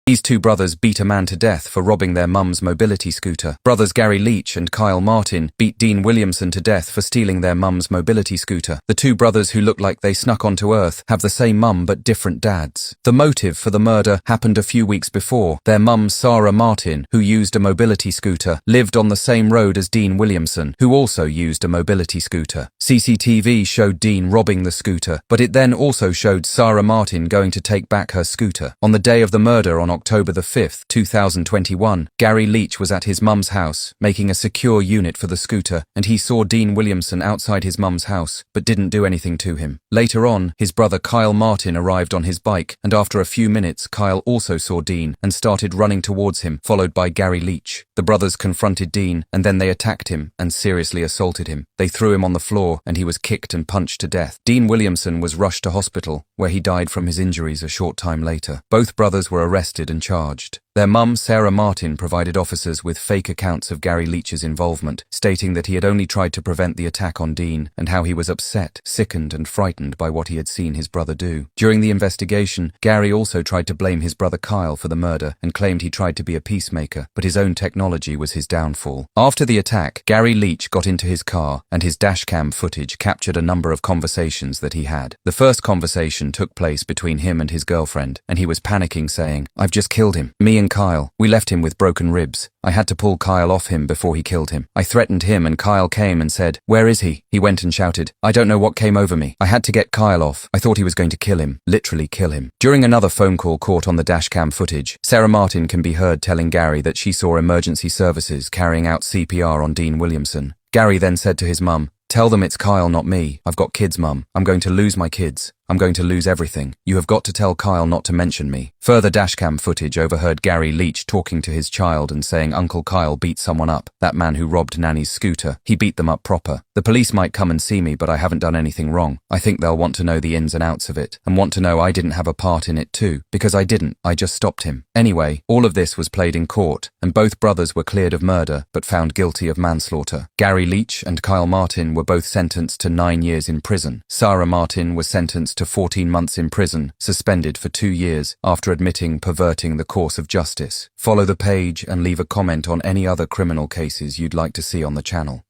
These two brothers beat a man to death for robbing their mum's mobility scooter. Brothers Gary Leach and Kyle Martin beat Dean Williamson to death for stealing their mum's mobility scooter. The two brothers who look like they snuck onto Earth have the same mum but different dads. The motive for the murder happened a few weeks before. Their mum, Sarah Martin, who used a mobility scooter, lived on the same road as Dean Williamson, who also used a mobility scooter. CCTV showed Dean robbing the scooter, but it then also showed Sarah Martin going to take back her scooter. On the day of the murder on October the 5th, 2021, Gary Leach was at his mum's house, making a secure unit for the scooter, and he saw Dean Williamson outside his mum's house, but didn't do anything to him. Later on, his brother Kyle Martin arrived on his bike, and after a few minutes, Kyle also saw Dean and started running towards him, followed by Gary Leach. The brothers confronted Dean, and then they attacked him and seriously assaulted him. They threw him on the floor, and he was kicked and punched to death. Dean Williamson was rushed to hospital, where he died from his injuries a short time later. Both brothers were arrested and charged. Their mum, Sarah Martin, provided officers with fake accounts of Gary Leach's involvement, stating that he had only tried to prevent the attack on Dean and how he was upset, sickened and frightened by what he had seen his brother do. During the investigation, Gary also tried to blame his brother Kyle for the murder and claimed he tried to be a peacemaker, but his own technology was his downfall. After the attack, Gary Leach got into his car and his dashcam footage captured a number of conversations that he had. The first conversation took place between him and his girlfriend, and he was panicking, saying, "I've just killed him. Me and Kyle, we left him with broken ribs. I had to pull Kyle off him before he killed him. I threatened him and Kyle came and said, 'Where is he?' He went and shouted. I don't know what came over me. I had to get Kyle off. I thought he was going to kill him, literally kill him." During another phone call caught on the dashcam footage, Sarah Martin can be heard telling Gary that she saw emergency services carrying out CPR on Dean Williamson. Gary then said to his mum, "Tell them it's Kyle, not me. I've got kids, mum. I'm going to lose my kids. I'm going to lose everything. You have got to tell Kyle not to mention me." Further dashcam footage overheard Gary Leach talking to his child and saying Uncle Kyle beat someone up, that man who robbed Nanny's scooter. He beat them up proper. "The police might come and see me, but I haven't done anything wrong. I think they'll want to know the ins and outs of it, and want to know I didn't have a part in it too, because I didn't. I just stopped him." Anyway, all of this was played in court, and both brothers were cleared of murder, but found guilty of manslaughter. Gary Leach and Kyle Martin were both sentenced to 9 years in prison. Sarah Martin was sentenced to 14 months in prison, suspended for 2 years, after admitting perverting the course of justice. Follow the page and leave a comment on any other criminal cases you'd like to see on the channel.